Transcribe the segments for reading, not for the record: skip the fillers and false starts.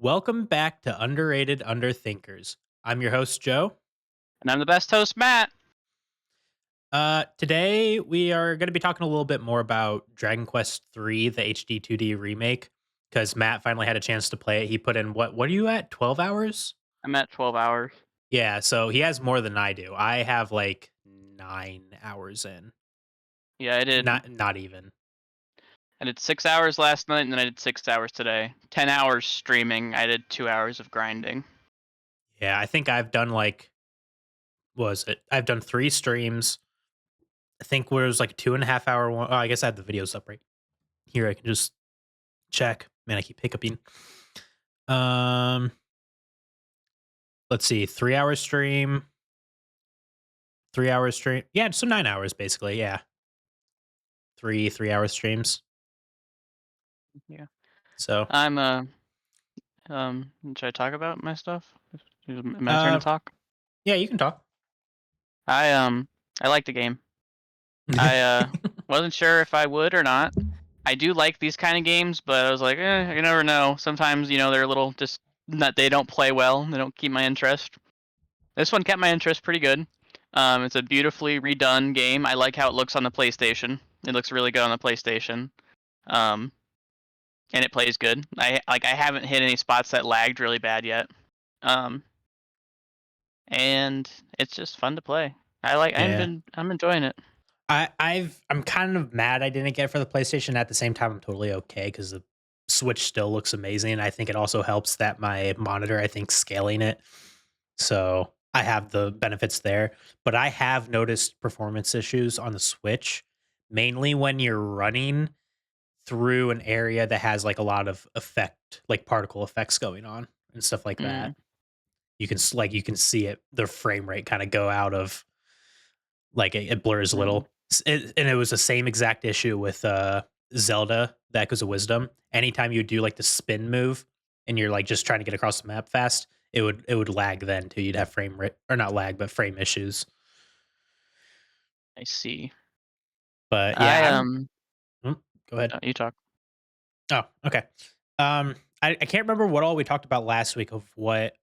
Welcome back to Underrated Underthinkers. I'm your host, Joe. And I'm the best host, Matt. Today we are going to be talking a little bit more about Dragon Quest III, the HD 2D remake, because Matt finally had a chance to play it. He put in what are you at? 12 hours? I'm at 12 hours. Yeah, so he has more than I do. I have like 9 hours in. Yeah, I did. Not even. I did 6 hours last night, and then I did 6 hours today. 10 hours streaming. I did 2 hours of grinding. Yeah, I think I've done I've done 3 streams. I think where it was like a 2.5 hour one. Oh, I guess I have the videos up right here. I can just check. Man, I keep hiccuping. Um, let's see, 3 hour stream, 3 hour stream. Yeah, so 9 hours basically. Yeah, 3 hour streams. Yeah. So, I'm should I talk about my stuff? Is it my turn to uh, talk? yeah, you can talk. I like the game. I wasn't sure if I would or not. I do like these kind of games, but I was like, you never know. Sometimes, they're a little just not they don't play well. They don't keep my interest. This one kept my interest pretty good. It's a beautifully redone game. I like how it looks on the PlayStation. It looks really good on the PlayStation. Um, and it plays good. I haven't hit any spots that lagged really bad yet. Um, and it's just fun to play. Yeah, I'm enjoying it. I'm kind of mad I didn't get it for the PlayStation. At the same time, I'm totally okay because the Switch still looks amazing. I think it also helps that my monitor, I think, scaling it. So I have the benefits there, but I have noticed performance issues on the Switch, mainly when you're running through an area that has like a lot of like particle effects going on and stuff like that. Mm, You can see it, the frame rate kind of go out of like it blurs a mm. little. And it was the same exact issue with Zelda, the Echoes of Wisdom. Anytime you do like the spin move and you're like just trying to get across the map fast, it would lag then too. You'd have frame rate, or not lag, but frame issues. I see. But I yeah, go ahead. you talk. Oh, okay. I can't remember what all we talked about last week of what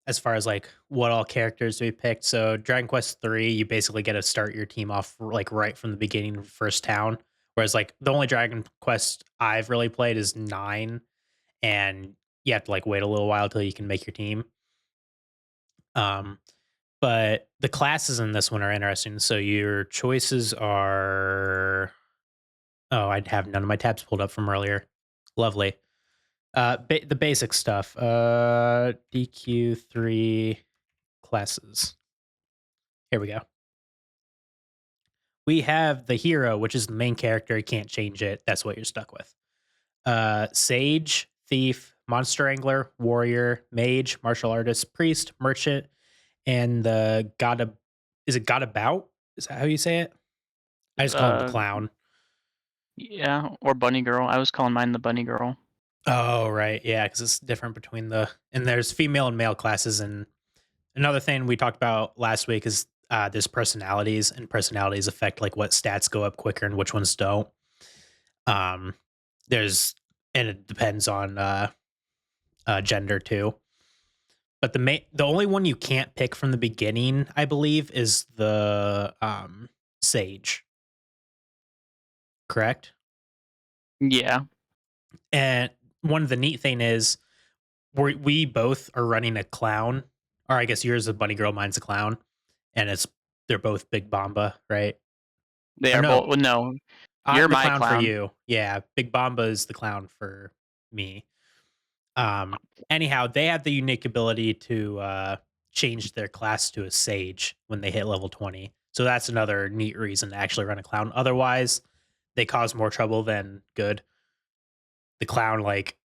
as far as like what all characters we picked. So Dragon Quest 3, you basically get to start your team off like right from the beginning of first town. Whereas like the only Dragon Quest I've really played is 9, and you have to like wait a little while till you can make your team. Um but the classes in this one are interesting. So your choices are, oh, I'd have none of my tabs pulled up from earlier. Lovely. The basic stuff. DQ3 classes. Here we go. We have the hero, which is the main character. You can't change it. That's what you're stuck with. Sage, thief, monster angler, warrior, mage, martial artist, priest, merchant, and the god of, is it god about? Is that how you say it? I just call him the Uh, clown. yeah, or Bunny Girl. I was calling mine the Bunny Girl. Oh, right. Yeah, because it's different between and there's female and male classes. And another thing we talked about last week is there's personalities, and personalities affect like what stats go up quicker and which ones don't. Um, there's, and it depends on gender too. But the only one you can't pick from the beginning, I believe, is the sage. Correct? Yeah, And one of the neat thing is we both are running a clown, or I guess yours is a bunny girl, mine's a clown, and they're both Big Bomba, right? they Or are no, both. Well, no, you're I'm the my clown for clown. you. Yeah, Big Bomba is the clown for me. Um, anyhow, they have the unique ability to change their class to a sage when they hit level 20. So that's another neat reason to actually run a clown. Otherwise, they cause more trouble than good. The clown, like,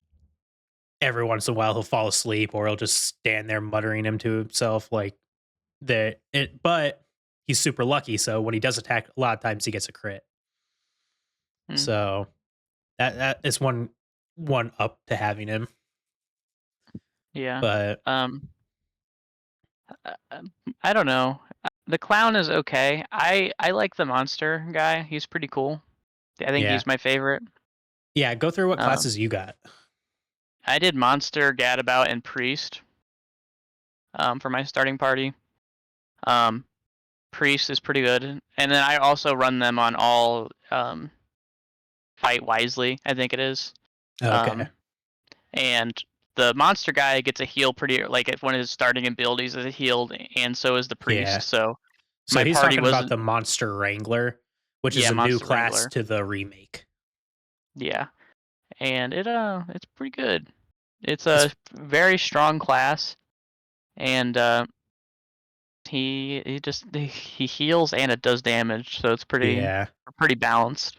every once in a while he'll fall asleep or he'll just stand there muttering him to himself like but he's super lucky, so when he does attack a lot of times he gets a crit. Mm, So that is one up to having him. yeah. But Um, I don't know. The clown is okay. I like the monster guy. He's pretty cool. I think yeah. he's my favorite. Yeah, go through what Um, classes you got. I did Monster, Gadabout, and Priest for my starting party. Um, Priest is pretty good, and then I also run them on all Fight Wisely, I think it is. Okay. Um, and the monster guy gets a heal pretty like if one of his starting abilities is a healed, and so is the priest. Yeah. So So my he's party talking about wasn't. the Monster Wrangler, which is Yeah, a new Monster class Wrangler. to the remake. Yeah, and it's pretty good. It's It's a very strong class, and he heals and it does damage, so it's yeah. pretty balanced.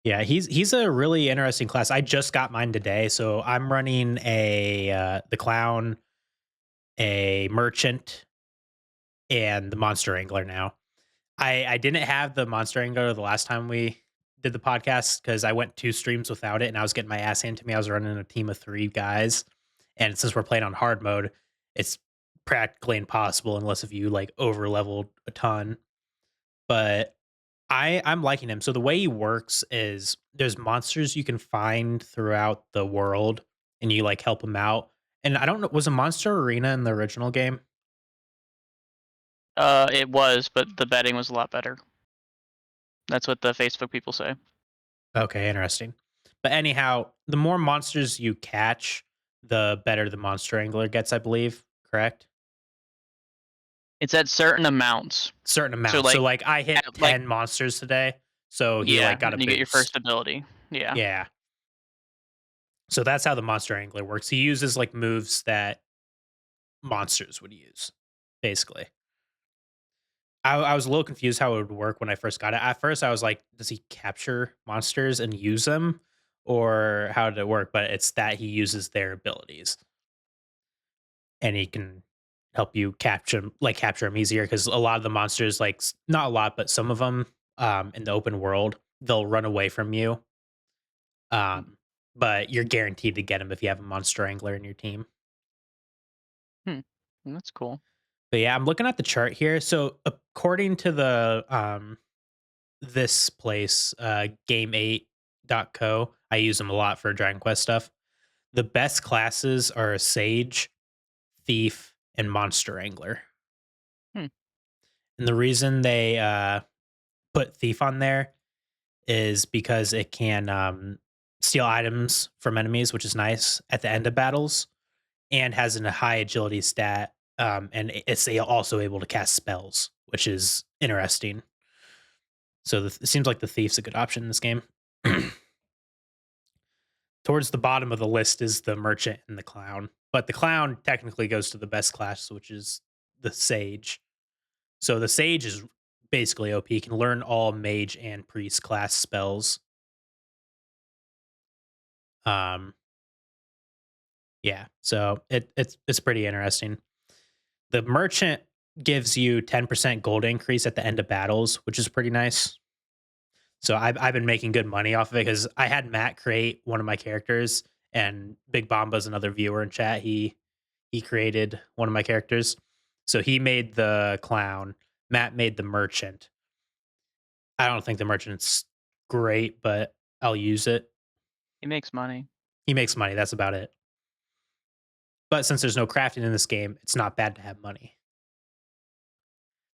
Yeah, he's a really interesting class. I just got mine today, so I'm running a the clown, a merchant, and the monster angler now. I didn't have the monster angler the last time we did the podcast because I went 2 streams without it, and I was getting my ass handed to me. I was running a team of 3 guys, and since we're playing on hard mode, it's practically impossible unless if you like over leveled a ton. But I'm liking him. So the way he works is there's monsters you can find throughout the world, and you like help them out. And I don't know, was a monster arena in the original game? It was, but the betting was a lot better. That's what the Facebook people say. Okay, interesting. But anyhow, the more monsters you catch, the better the monster angler gets, I believe. Correct? It's at certain amounts. Certain So amount. So like, like I hit like 10 monsters today, so he yeah, like got a and you get your first boost. ability. Yeah. Yeah. So that's how the monster angler works. He uses like moves that monsters would use, basically. I was a little confused how it would work when I first got it. At first, I was like, does he capture monsters and use them? Or how did it work? But it's that he uses their abilities and he can help you capture them easier because a lot of the monsters, like not a lot, but some of them in the open world, they'll run away from you. Hmm. But you're guaranteed to get them if you have a monster angler in your team. Hmm. That's cool. But yeah, I'm looking at the chart here. So according to the this place, game8.co. I use them a lot for Dragon Quest stuff. The best classes are Sage, Thief, and Monster Angler. Hmm. And the reason they put Thief on there is because it can steal items from enemies, which is nice at the end of battles, and has a high agility stat. And it's also able to cast spells, which is interesting. So it seems like the Thief's a good option in this game. Towards the bottom of the list is the merchant and the clown, but the clown technically goes to the best class, which is the sage. So the sage is basically OP. He can learn all mage and priest class spells. Um, yeah, so it's pretty interesting. The merchant gives you 10% gold increase at the end of battles, which is pretty nice. So I've been making good money off of it because I had Matt create one of my characters, and Big Bomba's another viewer in chat. He created one of my characters, so he made the clown. Matt made the merchant. I don't think the merchant's great, but I'll use it. He makes money. He makes money. That's about it. But since there's no crafting in this game, it's not bad to have money.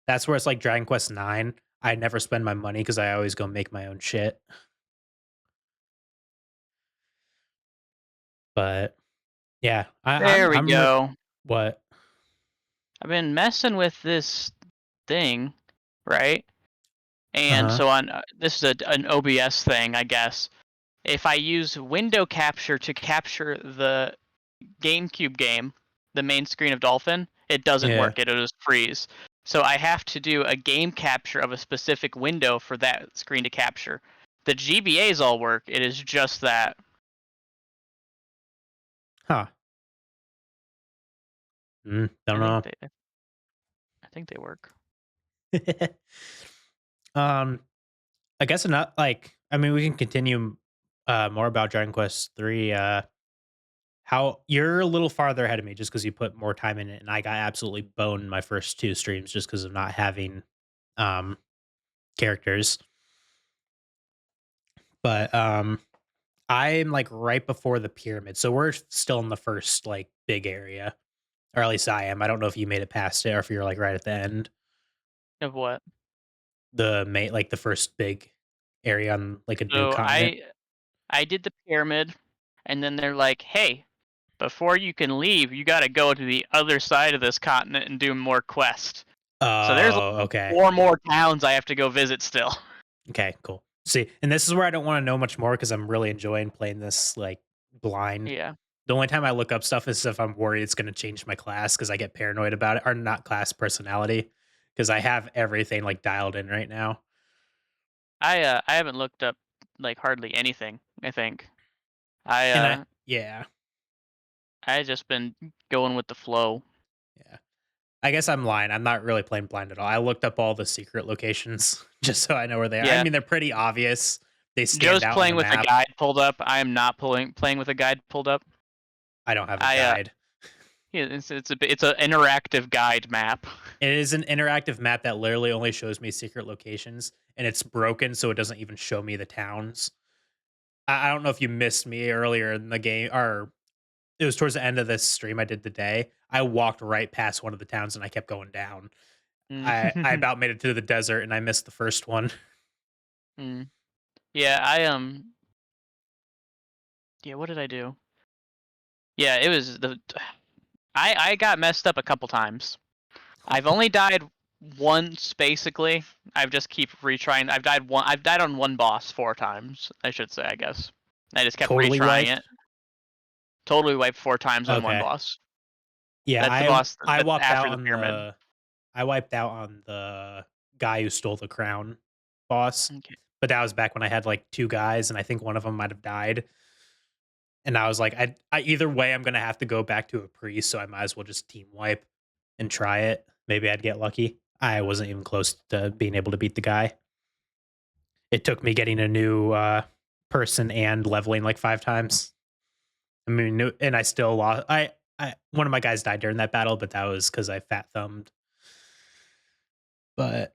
That's where it's like Dragon Quest Nine. I never spend my money because I always go make my own shit. But yeah, There we go. what? I've been messing with this thing, right? Uh And huh. so on this is an OBS thing, I guess. If I use window capture to capture the GameCube game, the main screen of Dolphin, it doesn't Yeah. work. It'll just freeze. So I have to do a game capture of a specific window for that screen to capture. The GBAs all work. It is just that Huh. Don't I think know. they work. um, I guess not. Like, I mean, we can continue more about Dragon Quest Three. How you're a little farther ahead of me just because you put more time in it, and I got absolutely boned my first 2 streams just because of not having um characters. But I'm, like, right before the pyramid, so we're still in the first, like, big area, or at least I am. I don't know if you made it past it or if you're, like, right at the end. Of what? Like, the first big area on, like, a new So continent. I did the pyramid, and then they're like, "Hey, before you can leave, you gotta go to the other side of this continent and do more quests." So there's like Oh, okay. 4 more towns I have to go visit still. Okay, cool. See, and this is where I don't wanna know much more because 'cause I'm really enjoying playing this, like, blind. Yeah. The only time I look up stuff is if I'm worried it's gonna change my class because I get paranoid about it, or not class, personality, because I have everything, like, dialed in right now. I haven't looked up, like, hardly anything, I think. I, And I uh yeah, I just been going with the flow. yeah. I guess I'm lying, I'm not really playing blind at all. I looked up all the secret locations just so I know where they are. I Yeah. mean, they're pretty obvious. They stand Joe's out on the playing with a map. guide pulled up. I am not playing with a guide pulled up. I don't have a I, guide. yeah, it's a interactive guide map. It is an interactive map that literally only shows me secret locations, and it's broken, so it doesn't even show me the towns. I don't know if you missed me earlier in the game, or it was towards the end of this stream I did today. I walked right past one of the towns and I kept going down. I Mm. about made it to the desert and I missed the first one. Mm. Yeah, yeah, what did I do? Yeah, it was the I got messed up a couple times. I've only died once basically. I've just keep retrying. I've died on one boss 4 times, I should say, I guess. I just kept Totally retrying it. wiped. Totally wiped 4 times on one Okay. boss. Yeah, That's the boss I that's walked after out the on pyramid. the I wiped out on the guy who stole the crown boss, Okay. but that was back when I had like 2 guys and I think one of them might have died. And I was like, I either way, I'm gonna have to go back to a priest, so I might as well just team wipe and try it. Maybe I'd get lucky. I wasn't even close to being able to beat the guy. It took me getting a new person and leveling like 5 times. I mean, and I still lost. One of my guys died during that battle, but that was because I fat thumbed. But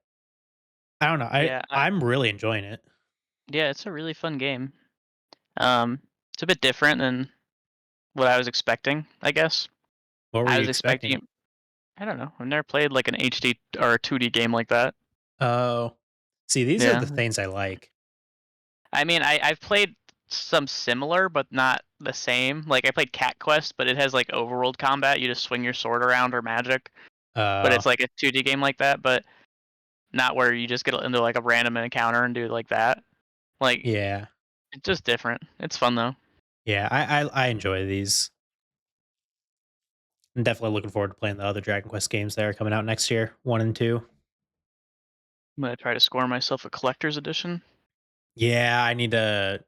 I don't know. Yeah, I'm really enjoying it. yeah, it's a really fun game. It's a bit different than what I was expecting, I guess. What were I you was expecting? expecting I don't know. I've never played like an HD or a 2D game like that. Oh, see, these are Yeah. the things I like. I mean, I've played some similar, but not the same. Like I played Cat Quest, but it has like overworld combat. You just swing your sword around or magic. But Uh, it's like a 2D game like that, but not where you just get into like a random encounter and do like that. Like yeah, it's just different. It's fun though. yeah. I enjoy these. I'm definitely looking forward to playing the other Dragon Quest games that are coming out next year, 1 and 2. I'm gonna try to score myself a collector's edition. Yeah, I need to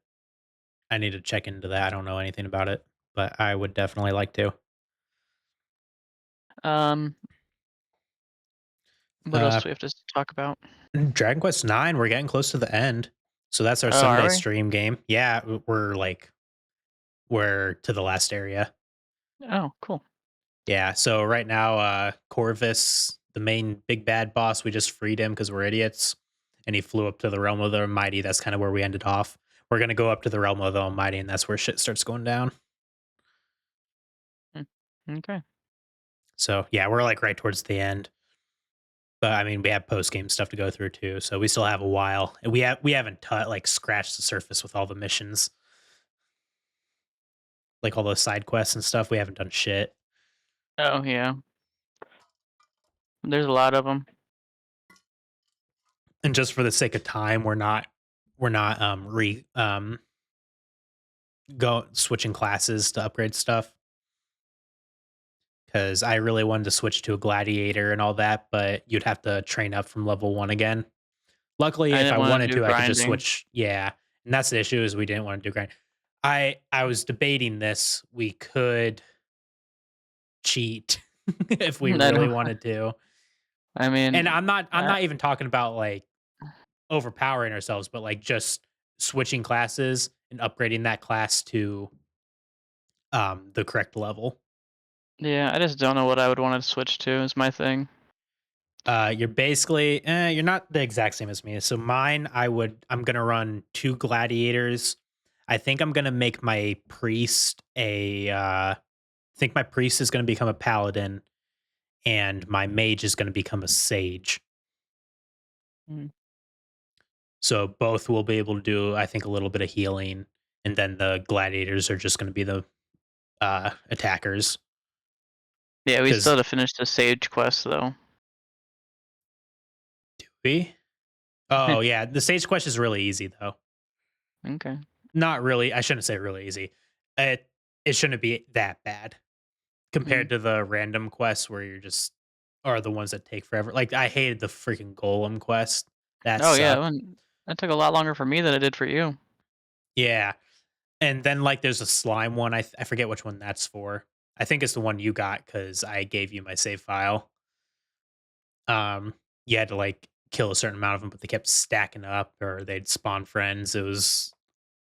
check into that. I don't know anything about it, but I would definitely like to. Um, what else Uh, do we have to talk about? Dragon Quest 9, we're getting close to the end. So that's our Oh, are Sunday we? stream game. Yeah, we're to the last area. Oh, cool. Yeah, so right now Corvus, the main big bad boss, we just freed him cuz we're idiots and he flew up to the realm of the Almighty. That's kind of where we ended off. We're going to go up to the realm of the Almighty and that's where shit starts going down. Mm, okay. So, yeah, we're like right towards the end. But I mean, we have post game stuff to go through too, so we still have a while. And we haven't like scratched the surface with all the missions, like all those side quests and stuff. We haven't done shit. Oh yeah. There's a lot of them. And just for the sake of time, we're not re go switching classes to upgrade stuff because I really wanted to switch to a gladiator and all that, but you'd have to train up from level 1 again. Luckily, I if didn't I want to wanted do to, I could just grinding. switch. Yeah, and that's the issue is we didn't want to do grind. I was debating this. We could cheat if we I really don't. wanted to. I And mean, I'm uh, not even talking about like overpowering ourselves, but like just switching classes and upgrading that class to the correct level. yeah, I just don't know what I would want to switch to. Is my thing. You're basically you're not the exact same as me. So mine I'm gonna run 2 gladiators. I think I'm gonna make my priest I think my priest is gonna become a paladin, and my mage is gonna become a sage. Mm. So both will be able to do, I think, a little bit of healing, and then the gladiators are just gonna be the attackers. Yeah, we still Because have to finish the Sage quest though. we oh yeah, the sage quest is really easy though. Okay. Not really. I shouldn't say really easy. It it shouldn't be that bad Mm. compared to the random quests where you're just are the ones that take forever. Like I hated the freaking golem quest. That Oh yeah, sucked. that took a lot longer for me than it did for you. Yeah. And then like there's a slime one. I forget which one that's for. I think it's the one you got cuz I gave you my save file. You had to like kill a certain amount of them, but they kept stacking up or they'd spawn friends. It was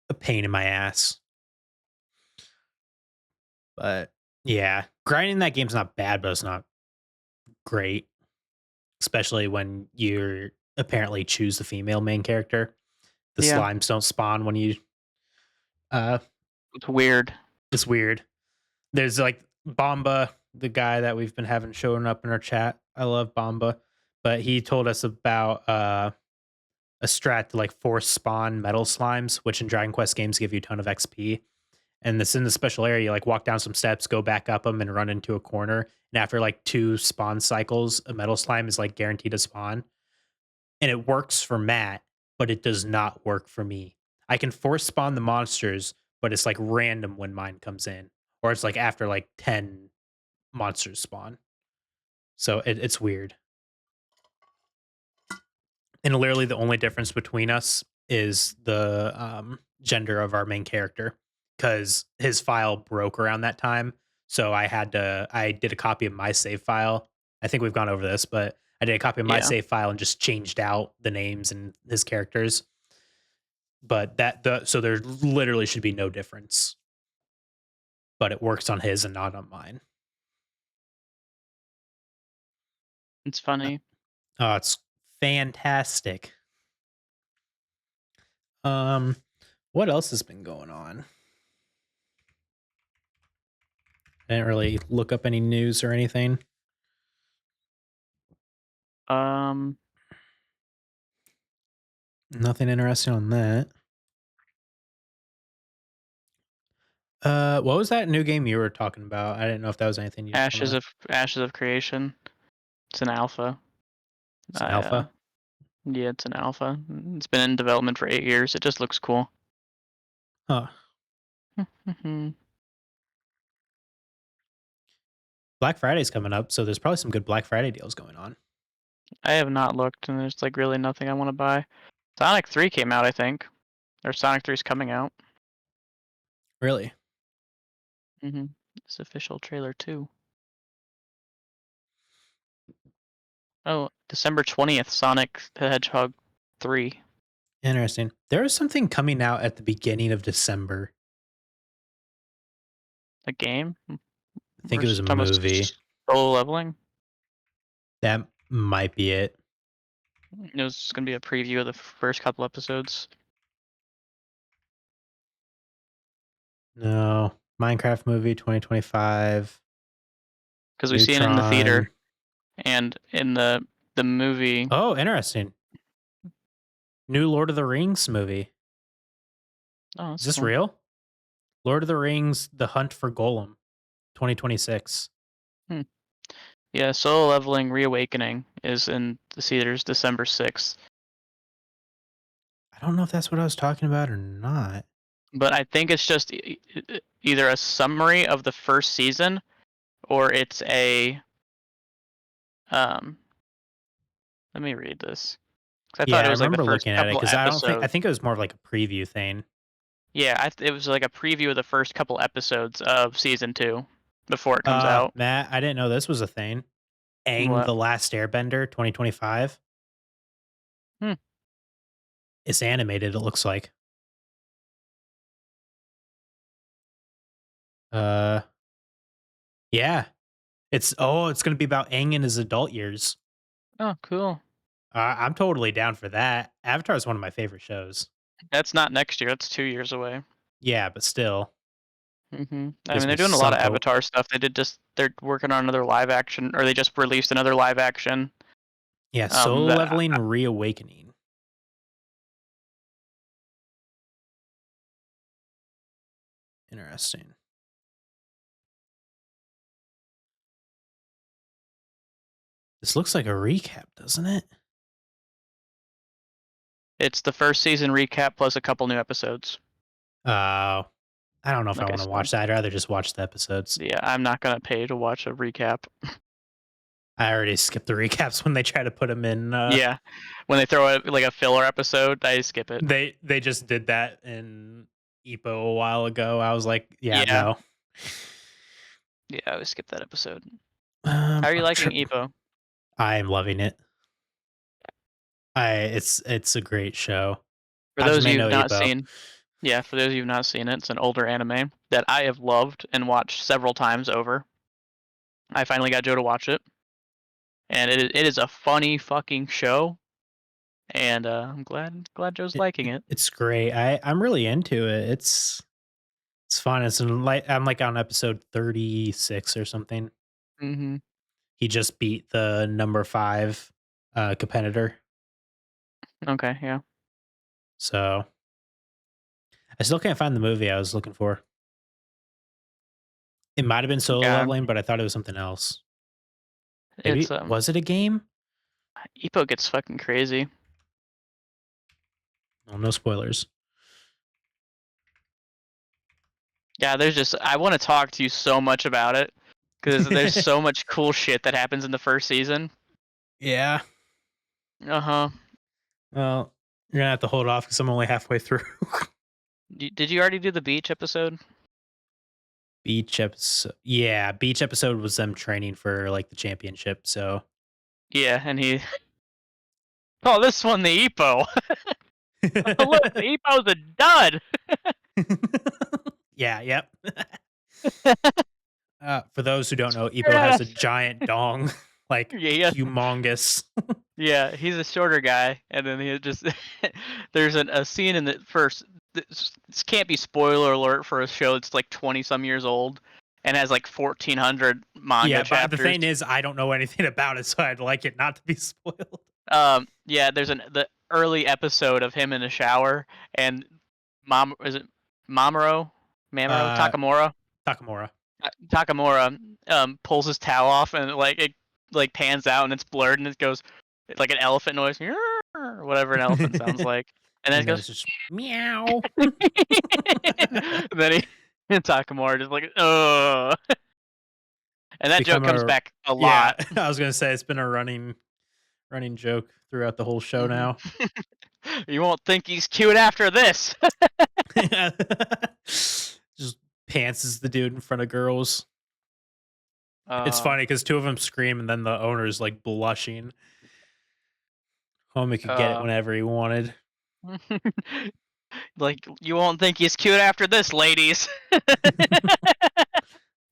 a pain in my ass. But yeah, grinding that game's not bad, but it's not great, especially when you're apparently choose the female main character. The Yeah, slimes don't spawn when you uh it's weird. it's weird. There's like Bomba, the guy that we've been having showing up in our chat. I love Bomba, but he told us about a strat to like force spawn metal slimes, which in Dragon Quest games give you a ton of XP. And this in the special area, you like walk down some steps, go back up them, and run into a corner. And after like two spawn cycles, a metal slime is like guaranteed to spawn. And it works for Matt, but it does not work for me. I can force spawn the monsters, but it's like random when mine comes in, or it's like after like 10 monsters spawn. So it's weird. And literally the only difference between us is the gender of our main character because his file broke around that time. So I did a copy of my save file. I think we've gone over this, but I did a copy of my Yeah, save file and just changed out the names and his characters. But so there literally should be no difference, but it works on his and not on mine. it's Uh, funny. Oh, it's fantastic. Um, what else has been going on? I didn't really look up any news or anything. Um, Nothing interesting on that. What was that new game you were talking about? I didn't know if that was anything you'd wanna Ashes of Creation. It's an alpha. it's an I alpha? Yeah, it's an alpha. It's been in development for 8 years. It just looks cool. Huh. I Black Friday's coming up, so there's probably some good Black Friday deals going on. have not looked, and there's like really nothing I want to buy. Sonic 3 came out, I think, or Sonic 3 is coming out. Really? It's official trailer too. Oh, December 20th, Sonic the Hedgehog 3. Interesting. There was something coming out at the beginning of December. A game? I think We're it was a talking about movie. solo leveling. That might be it. It was just gonna be a preview of the first couple episodes No. Minecraft movie 2025. because we've seen it in the theater Neutron. and in the movie. Oh, interesting. New Lord of the Rings movie. Oh, Is that's this cool. real? Lord of the Rings: The Hunt for Golem, 2026. Hmm. Yeah, Solo Leveling Reawakening is in the theaters December 6th. I don't know if that's what I was talking about or not. But I think it's just either a summary of the first season or it's a um. Let me read this 'cause I thought Yeah, it I was like the remember first looking at it couple because I episodes. think it was more of like a preview thing. Yeah, it was like a preview of the first couple episodes of season 2 before it comes out. Matt, I didn't know this was a thing. Aang What? the Last Airbender 2025. Hmm. It's animated, it looks like. Uh yeah. It's gonna be about Aang in his adult years. Oh, cool. I'm totally down for that. Avatar is one of my favorite shows. That's not next year. That's 2 years away. Yeah, but still I gives mean, me they're doing a lot some of hope. Avatar stuff. They're working on another live action, or they just released another live action. Yeah, Solo That Leveling Reawakening. Interesting. This looks like a recap, doesn't it? it's the first season recap plus a couple new episodes. Uh, I don't know if I Like I wanna said, watch that. I'd rather just watch the episodes. yeah, I'm not gonna pay to watch a recap. I already skipped the recaps when they try to put them in, Yeah, when they throw like a filler episode, I skip it. they just did that in EPO a while ago. I was like, "Yeah, Yeah, no." yeah, I would skip that episode. How are you I'm liking tr Epo? I am loving it. It's a great show. For those of Hajime you no who've not Ippo. seen, yeah, for those of you who've not seen it, it's an older anime that I have loved and watched several times over. I finally got Joe to watch it, and it is a funny fucking show, and I'm glad Joe's liking it. It's great. I'm really into it. It's fun. I'm like on episode 36 or something. Mhm. He just beat the number 5 competitor. Okay, yeah. So, I still can't find the movie I was looking for. It might have been Solo Yeah, Leveling, but I thought it was something else. it's Maybe was it a game? Epo gets fucking crazy. Oh, no spoilers. Yeah, there's just I want to talk to you so much about it because there's so much cool shit that happens in the first season. Yeah. Uh-huh. Well, you're gonna have to hold off because I'm only halfway through. Did you already do the beach episode? Beach episode. Yeah, beach episode was them training for like the championship. So, Yeah, and he oh, this one the Epo. Look, the Epo's a dud. yeah, yep. For those who don't know, Ippo has a giant dong, like Yeah, humongous. yeah, he's a shorter guy, and then he just there's a scene in the first. This can't be spoiler alert for a show that's like 20 some years old and has like 1,400 manga Yeah, but the chapters. thing is, I don't know anything about it, so I'd like it not to be spoiled. Yeah, there's the early episode of him in the shower, and mom is it Mamoru, Mamoru Uh, Takamura, Takamura. Takamura pulls his towel off, and it like pans out, and it's blurred, and it goes like an elephant noise, or whatever an elephant sounds like, and then it And then goes. it's just meow. Then he and Takamura just like, ugh. And It's that joke become comes a back a yeah. lot. I was gonna say it's been a running joke throughout the whole show Hmm. now. You won't think he's cute after this. Just pantses the dude in front of girls. It's Uh, funny because two of them scream and then the owner's like blushing. Homie could get it uh, whenever he wanted. like you won't think he's cute after this, ladies.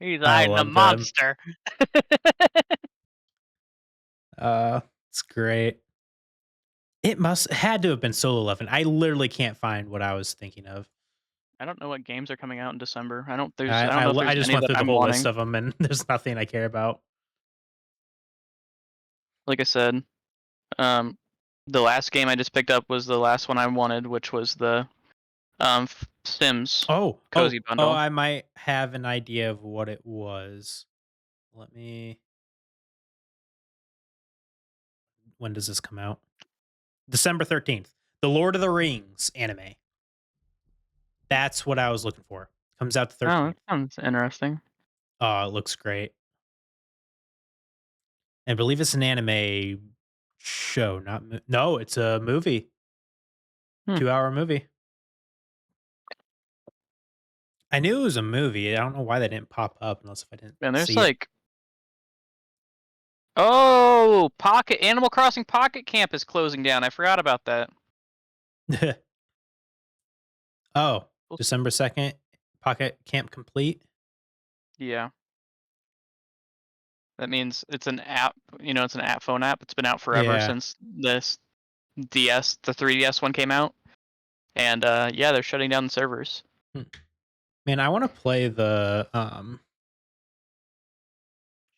He's I hiding a love them. monster. It's great. It must had to have been Solo 11. I literally can't find what I was thinking of. I don't know what games are coming out in December. I don't know if I there's just any went that through the I'm whole list wanting. of them, and there's nothing I care about. Like I said, um, the last game I just picked up was the last one I wanted, which was the Sims Cozy Oh! Bundle. I might have an idea of what it was. Let me. When does this come out? December 13th. The Lord of the Rings anime. That's what I was looking for. Comes out the Oh, that 13th. sounds interesting. Oh, it looks great. I believe it's an anime show, not no, it's a movie. Hmm. 2-hour movie. I knew it was a movie. I don't know why that didn't pop up unless if I didn't And there's see it. like, oh, Pocket Animal Crossing Pocket Camp is closing down. I forgot about that. Oh, December 2nd, Pocket Camp Complete. Yeah, that means it's an app. It's an app phone app. It's been out forever Yeah. since this the 3DS one came out, and yeah, they're shutting down the servers. Hmm. Man, I want to play the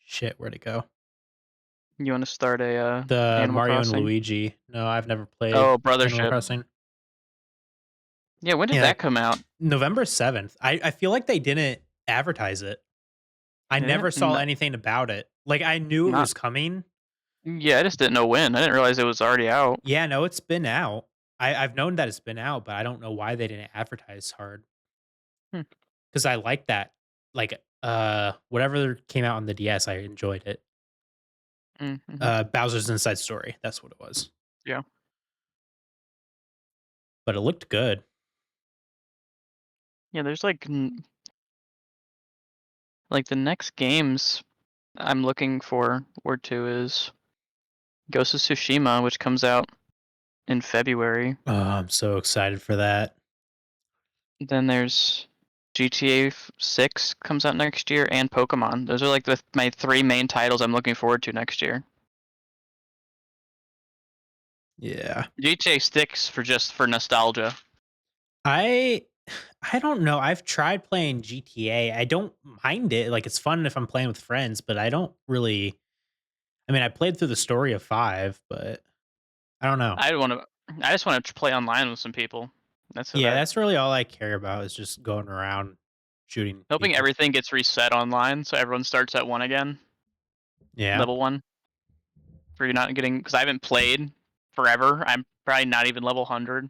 shit. Where'd it go? You want to start a The Animal Mario and Crossing? Luigi. No, I've never played Oh, Animal Brothership. Crossing. Yeah, when did Yeah, that like come out? November 7th. I feel like they didn't advertise it. I They never didn't. saw anything about it. Like I knew it Not. was coming. Yeah, I just didn't know when. I didn't realize it was already out. Yeah, no, it's been out. I've known that it's been out, but I don't know why they didn't advertise hard. Hmm. Because I like that. Like whatever came out on the DS, I enjoyed it. Mm-hmm. Bowser's Inside Story. That's what it was. Yeah. But it looked good. Yeah, there's like the next games I'm looking forward to is Ghost of Tsushima, which comes out in February. Oh, I'm so excited for that. Then there's GTA 6 comes out next year, and Pokemon. Those are like my three main titles I'm looking forward to next year. Yeah. GTA 6 for nostalgia. I I don't know. I've tried playing GTA. I don't mind it. Like it's fun if I'm playing with friends, but I don't really I mean, I played through the story of 5, but I don't know. I want to. I just want to play online with some people. That's what Yeah, I. that's really all I care about is just going around shooting Hoping people. everything gets reset online, so everyone starts at one again, Yeah. level one. For you not getting, because I haven't played forever. I'm probably not even level 100.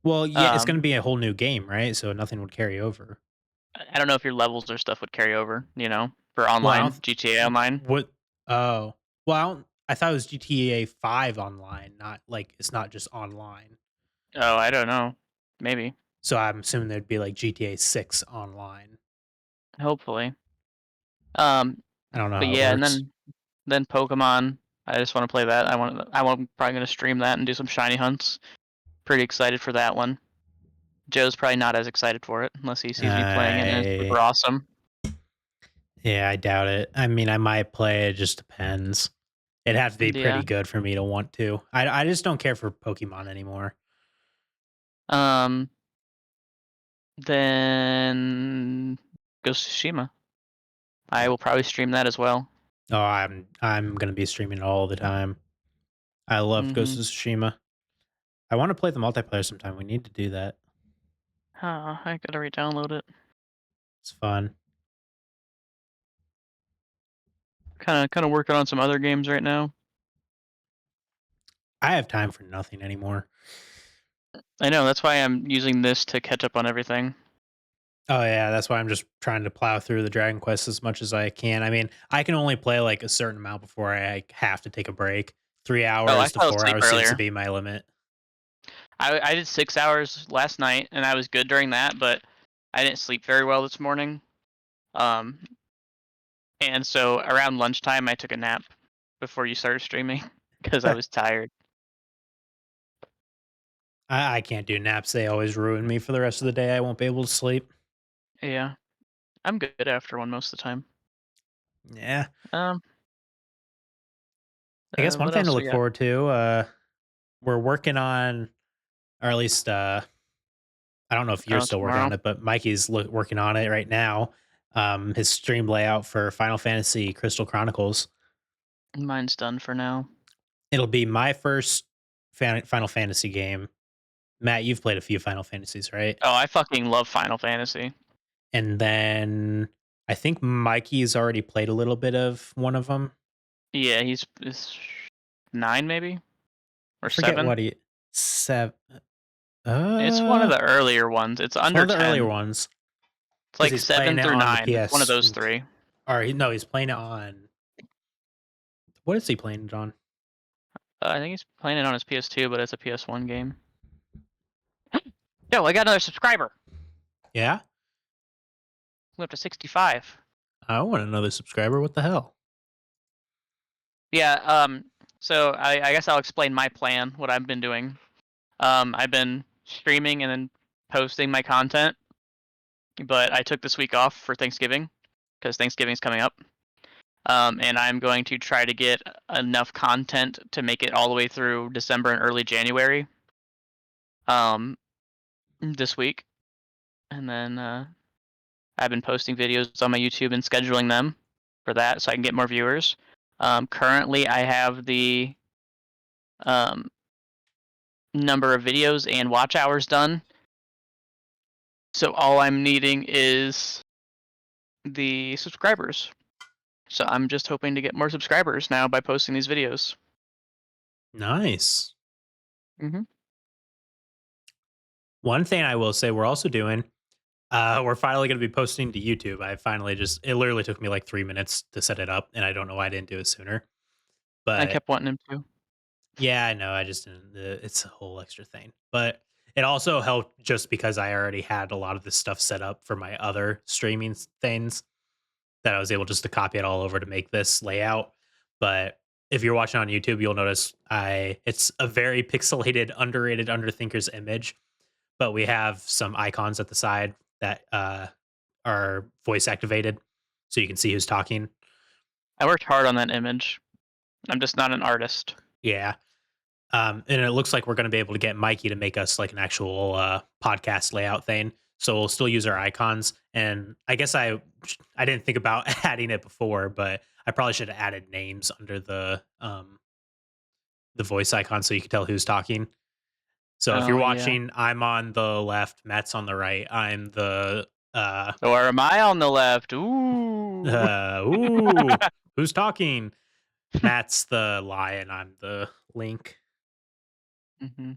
Well, yeah, it's going to Um, be a whole new game, right? So nothing would carry over. I don't know if your levels or stuff would carry over. For Well, I online don't GTA Online. what oh. Well, I thought it was GTA 5 online, not like it's not just online. Oh, I don't know. Maybe. So I'm assuming there'd be like GTA 6 online. Hopefully. Um, I don't know but how it yeah, and works. then Pokemon. I just want to play that. I'm probably gonna stream that and do some shiny hunts. Pretty excited for that one. Joe's probably not as excited for it unless he sees me playing it and it's super I awesome. Yeah, I doubt it. I mean, I might play, it just depends. It'd have to be Yeah. pretty good for me to want to. I just don't care for Pokemon anymore. Um. Then Ghost of Tsushima. I Yeah. will probably stream that as well. Oh, I'm gonna be streaming it all the time. I love Ghost Mhm. of Tsushima. I want to play the multiplayer sometime. We need to do that. I gotta re-download it. It's fun. Kind of working on some other games right now. I have time for nothing anymore. I know that's why I'm using this to catch up on everything. Oh yeah, that's why I'm just trying to plow through the Dragon Quest as much as I can. I mean, I can only play like a certain amount before I like, have to take a break. Three Oh, I hours to fell four asleep hours seems to earlier. be my limit. I did 6 hours last night and I was good during that, but I didn't sleep very well this morning. Um, and so around lunchtime I took a nap before you started streaming because I was tired. I can't do naps. They always ruin me for the rest of the day. I won't be able to sleep. Yeah, I'm good after one most of the time. Yeah. Um, I guess one what thing to else we look got? forward to, we're working on, or at least I don't know if you're Oh, still working tomorrow. on it, but Mikey's working on it right now. His stream layout for Final Fantasy Crystal Chronicles. Mine's done for now. It'll be my first Final Fantasy game. Matt, you've played a few Final Fantasies, right? Oh, I fucking love Final Fantasy. And then I think Mikey's already played a little bit of one of them. Yeah, he's 9 maybe I or forget 7. what he seven. It's one of Uh, the earlier ones. It's it's one under of the earlier 10. ones It's because like he's playing 7 it through on the 9. It's one of PS. those three. Or no, he's playing it on. What is he playing it on? I think he's playing it on his PS2, but it's a PS1 game. Yo, I got another subscriber. Yeah, We're up to 65. I want another subscriber. What the hell? Yeah. So I guess I'll explain my plan. What I've been doing. I've been streaming and then posting my content, but I took this week off for Thanksgiving because Thanksgiving's coming up. And I'm going to try to get enough content to make it all the way through December and early January. Um, this week. and then I've been posting videos on my YouTube and scheduling them for that so I can get more viewers. Currently, I have the um, number of videos and watch hours done. So all I'm needing is the subscribers. So I'm just hoping to get more subscribers now by posting these videos. Nice. Hmm. One thing I will say we're also doing, we're finally going to be posting to YouTube. I finally just, it literally took me like 3 minutes to set it up, and I don't know why I didn't do it sooner. I But kept wanting him to. yeah, I know. I just didn't. It's a whole extra thing, but it also helped just because I already had a lot of this stuff set up for my other streaming things that I was able just to copy it all over to make this layout. But if you're watching on YouTube, you'll notice it's a very pixelated, underrated Underthinker's image, but we have some icons at the side that are voice activated, so you can see who's talking. I worked hard on that image. I'm just not an artist. Yeah. And it looks like we're going to be able to get Mikey to make us like an actual podcast layout thing. So we'll still use our icons. And I guess I didn't think about adding it before, but I probably should have added names under the voice icon so you can tell who's talking. So if you're Oh yeah. watching, I'm on the left, Matt's on the right. I'm the Or am I on the left? Ooh. ooh, who's talking? Matt's the lion. I'm the link. Hmm.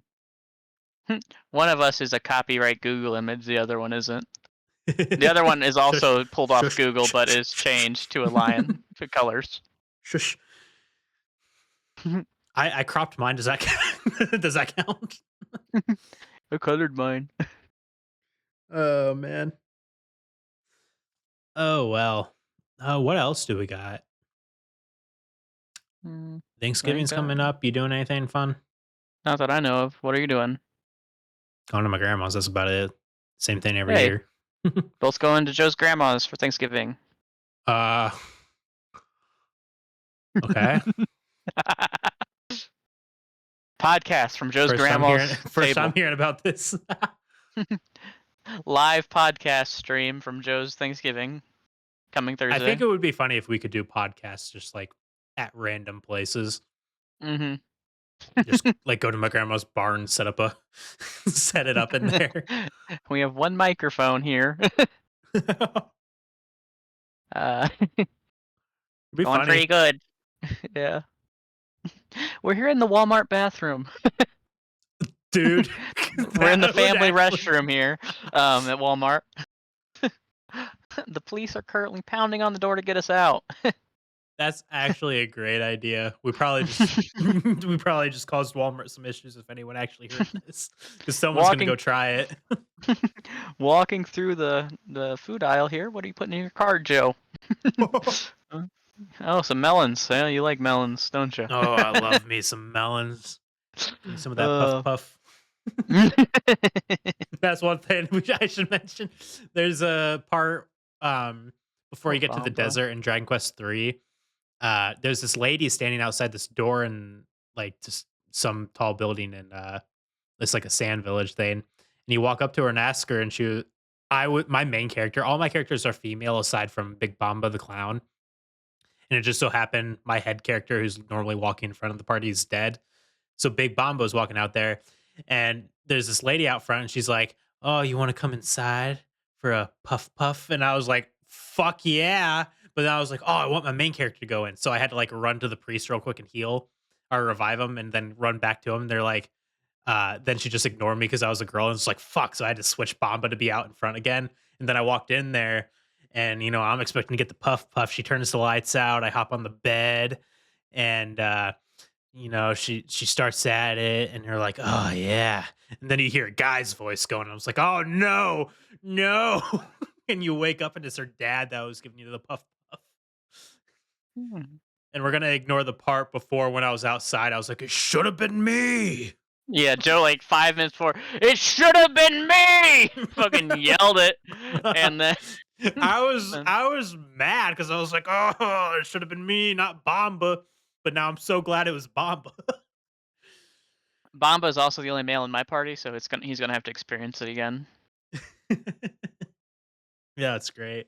One of us is a copyright Google image. The other one isn't. The other one is Shush, also pulled off shush, Google, but shush, is changed to a lion to colors. shush. I cropped mine. Does that count? Does that count? I colored mine. Oh man. Oh well. What else do we got? Mm, I think Thanksgiving's that. coming up. You doing anything fun? Not that I know of. What are you doing? Going to my grandma's. That's about it. Same thing every Hey, year. both going to Joe's grandma's for Thanksgiving. uh. Okay. Podcast from Joe's First time hearing. grandma's First time table. hearing about this. Live podcast stream from Joe's Thanksgiving coming I think Thursday. it would be funny if we could do podcasts just like at random places. Mm-hmm. Just like go to my grandma's barn, set up a, set it up in there. We have one microphone here. It'd Uh, be going funny, pretty good. Yeah. We're here in the Walmart bathroom. dude. We're in the That would family actually. restroom here at Walmart. The police are currently pounding on the door to get us out. That's actually a great idea. We probably just we probably just caused Walmart some issues if anyone actually heard this, because someone's gonna walking go try it. walking through the food aisle here. What are you putting in your cart, Joe? Uh, Oh, some melons. Yeah, you like melons, don't you? Oh, I love me some melons. Give me some of that puff uh, puff. That's one thing which I should mention. There's a part before oh, you get to the Bombo. desert in Dragon Quest 3. There's this lady standing outside this door in like just some tall building in it's like a sand village thing. And you walk up to her and ask her, and I would my main character, all my characters are female aside from Big Bamba the clown. And it just so happened my head character, who's normally walking in front of the party, is dead. So Big Bombo's walking out there, and there's this lady out front, and she's like, "Oh, you want to come inside for a puff puff?" And I was like, "Fuck yeah!" But then I was like, "Oh, I want my main character to go in," so I had to like run to the priest real quick and heal or revive him, and then run back to him. They're like, then she just ignored me because I was a girl, and it's like, "Fuck!" So I had to switch Bomba to be out in front again, and then I walked in there. And I'm expecting to get the puff puff. She turns the lights out. I hop on the bed, and she starts at it, and you're like, oh yeah, and then you hear a guy's voice going, and I was like, oh no, no. And you wake up and it's her dad that was giving you the puff puff. Hmm. And we're gonna ignore the part before when I was outside. I was like, it should have been me. Yeah, Joe, like 5 minutes before, it should have been me. Fucking yelled it, and then I was mad because I was like, oh, it should have been me, not Bomba. But now I'm so glad it was Bomba. Bomba is also the only male in my party, so he's gonna have to experience it again. Yeah, it's great.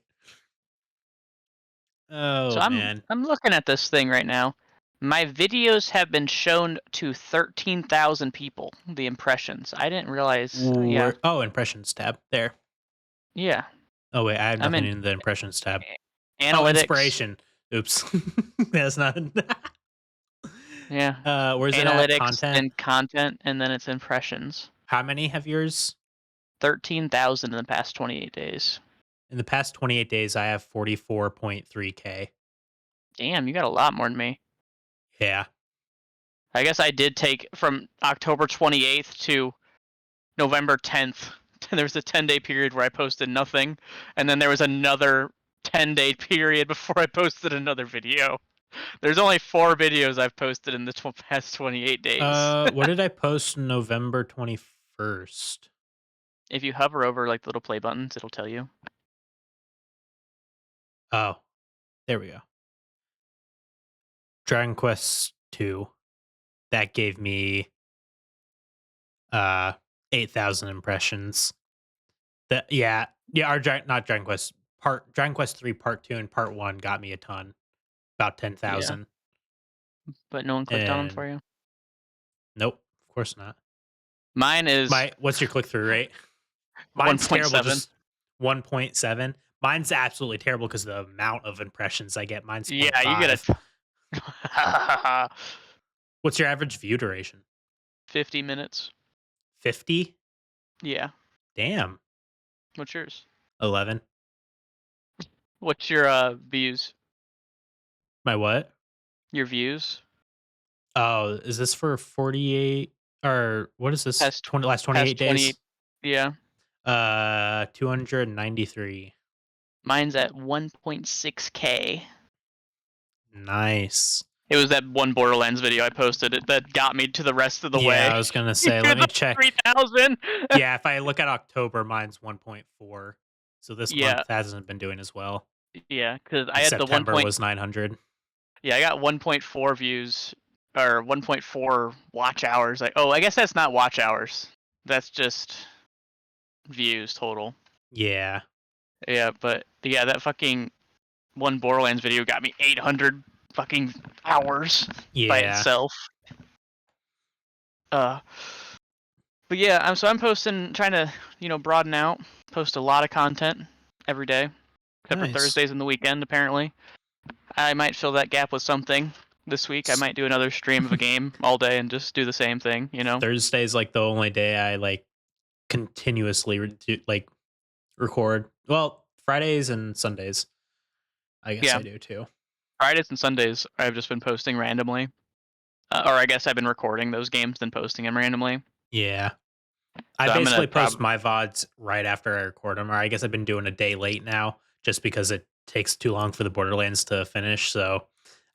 So Oh, I'm man. I'm looking at this thing right now. My videos have been shown to 13,000 people, the impressions. I didn't realize yeah. Where oh, impressions tab, there. Yeah. Oh, wait, I have I'm nothing in in the impressions tab. Oh, analytics. inspiration. Oops. That's not Yeah. where's it at? Analytics Content? and content, and then it's impressions. How many have yours? 13,000 in the past 28 days. In the past 28 days, I have 44.3K. Damn, you got a lot more than me. Yeah. I guess I did take from October 28th to November 10th. There was a 10-day period where I posted nothing, and then there was another 10-day period before I posted another video. There's only 4 videos I've posted in the past 28 days. What did I post November 21st? If you hover over like the little play buttons, it'll tell you. Oh, there we go. Dragon Quest 2. That gave me, uh, 8,000 impressions. That yeah, our not Dragon Quest, Dragon Quest 3 Part 2 and Part 1 got me a ton, about Yeah, 10,000, but no one clicked on them and for you. nope, of course not. Mine is What's your click-through rate? Mine's terrible, 1.7. just 1.7. Mine's absolutely terrible because the amount of impressions I get. Mine's point Yeah, you get 0.5. a What's your average view duration? 50 minutes. 50? Yeah. Damn. What's yours? 11. What's your views? My what? Your views? Oh, is this for 48, or what is this? Past 20 last 28 past 28. days? Yeah. 293. Mine's at 1.6K. Nice. It was that one Borderlands video I posted that got me to the rest of the Yeah, way. I was gonna To say, let me the check. 3,000. Yeah, if I look at October, mine's 1.4. So this Yeah, month hasn't been doing as well. yeah, because I And had the one September point. was 900. Yeah, I got 1.4 views or 1.4 watch hours. Like, oh, I guess that's not watch hours. That's just views total. Yeah. Yeah, but yeah, that fucking one Borderlands video got me 800 fucking hours by Yeah. itself. Uh, but yeah, I'm posting, trying to broaden out, post a lot of content every day, except for Nice. Thursdays and the weekend. Apparently, I might fill that gap with something this week. I S- might do another stream of a game all day and just do the same thing. Thursday's like the only day I like continuously like record. Well, Fridays and Sundays, I guess Yeah, I do too. Fridays and Sundays I've just been posting randomly, or I guess I've been recording those games then posting them randomly. Yeah. I So I'm gonna basically prob post my VODs right after I record them, or I guess I've been doing a day late now just because it takes too long for the Borderlands to finish. So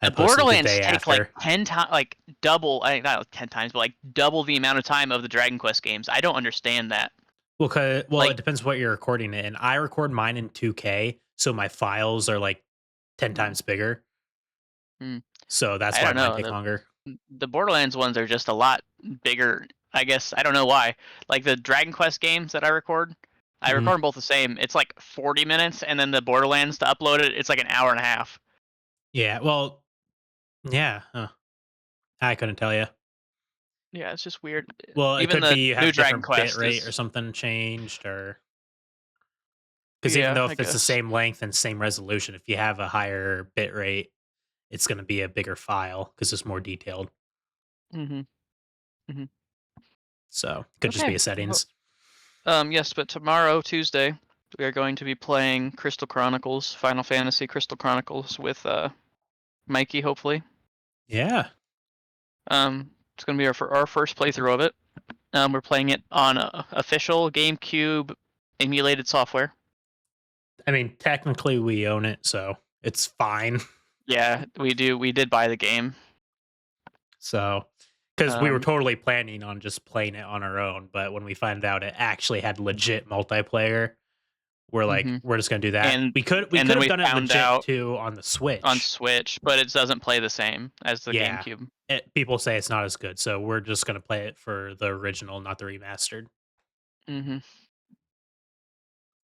I The post like the Borderlands day take like after. 10 times, like double. I not like 10 times, but like double the amount of time of the Dragon Quest games. I don't understand that. Well, Like, it depends what you're recording it in. I record mine in 2K, so my files are like 10 hmm, times bigger. hmm, So that's I why don't mine know. take longer. The Borderlands ones are just a lot bigger. I guess I don't know why. Like the Dragon Quest games that I Hmm. record them both the same. It's like 40 minutes, and then the Borderlands to upload it, it's like an hour and a half. Yeah. Well, yeah. Huh. I couldn't tell you. Yeah, it's just weird. Well, it Even could the be you new have Dragon different bit Quest rate or is. something changed, or because even Yeah, though I if it's the guess. same length and same resolution, if you have a higher bit rate, it's going to be a bigger file because it's more detailed. Mhm. Mhm. So it could just Okay. be a Well, settings. yes, but tomorrow, Tuesday, we are going to be playing Crystal Chronicles, Final Fantasy Crystal Chronicles with Mikey, hopefully. Yeah. It's gonna be our first playthrough of it. We're playing it on official GameCube emulated software. I mean, technically we own it, so it's fine. Yeah, we do. We did buy the game. So, because we were Um, totally planning on just playing it on our own, but when we found out it actually had legit multiplayer, we're like, mhm. we're just gonna do that. and We and could then have we done it found legit out too on the on Switch. Switch, but it doesn't play the same as the Yeah, GameCube. people say it's not as good, so we're just gonna play it for the original, not the remastered. Mhm.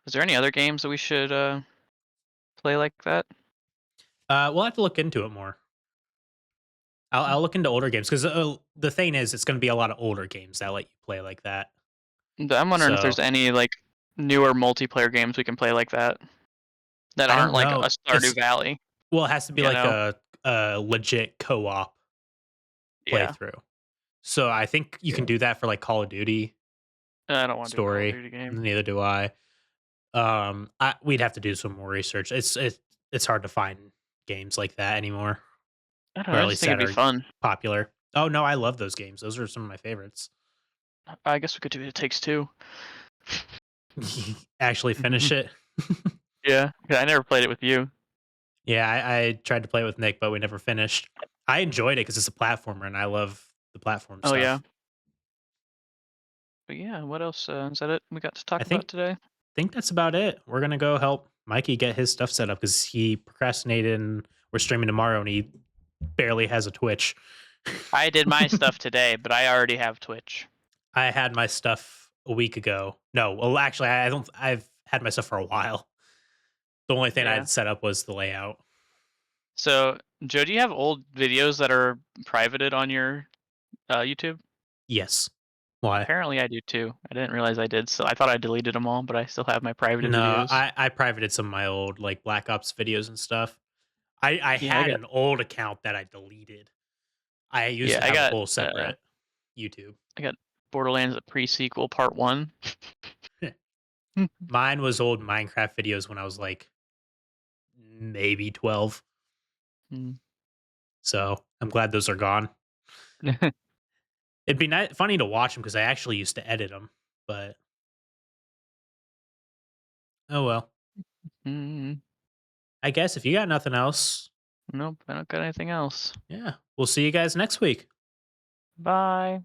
Is there any other games that we should play like that? We'll have to look into it more. I'll look into older games because the thing is, it's going to be a lot of older games that let you play like that. I'm wondering if there's So any like newer multiplayer games we can play like that that I aren't don't like know. a Stardew It's Valley. well, it has to be You like know? a legit co-op Yeah. playthrough. So I think you can do that for like Call of Duty I don't want to do a Call of story. Duty game. Neither do I. We'd have to do some more research. It's hard to find games like that anymore, I don't or know. at I just least think it'd that be are fun. popular. Oh no, I love those games. Those are some of my favorites. I guess we could do It Takes Two. Actually, finish it. Yeah, 'cause I never played it with you. Yeah, I tried to play it with Nick, but we never finished. I enjoyed it because it's a platformer, and I love the platform Oh yeah. stuff. But yeah, what else? Is that it we got to I talk about today? think that's about it. We're gonna go help Mikey get his stuff set up because he procrastinated, and we're streaming tomorrow, and he barely has a Twitch. I did my stuff today, but I already have Twitch. I had my stuff a week ago. No, well, actually, I don't. I've had my stuff for a while. The only thing I Yeah. had set up was the layout. So, Joe, do you have old videos that are privated on your YouTube? Yes. Why? Apparently, I do too. I didn't realize I did, so I thought I deleted them all, but I still have my privated No, videos. I privated some of my old like Black Ops videos and stuff. I Yeah, I had got an old account that I deleted. I used yeah, to have a whole uh, separate YouTube. I got Borderlands the pre-sequel part 1. Mine was old Minecraft videos when I was like maybe 12. Mm. So I'm glad those are gone. It'd be funny to watch them because I actually used to edit them, but oh well. Mm. I guess if you got nothing else, Nope, I don't got anything else. yeah, we'll see you guys next week. Bye.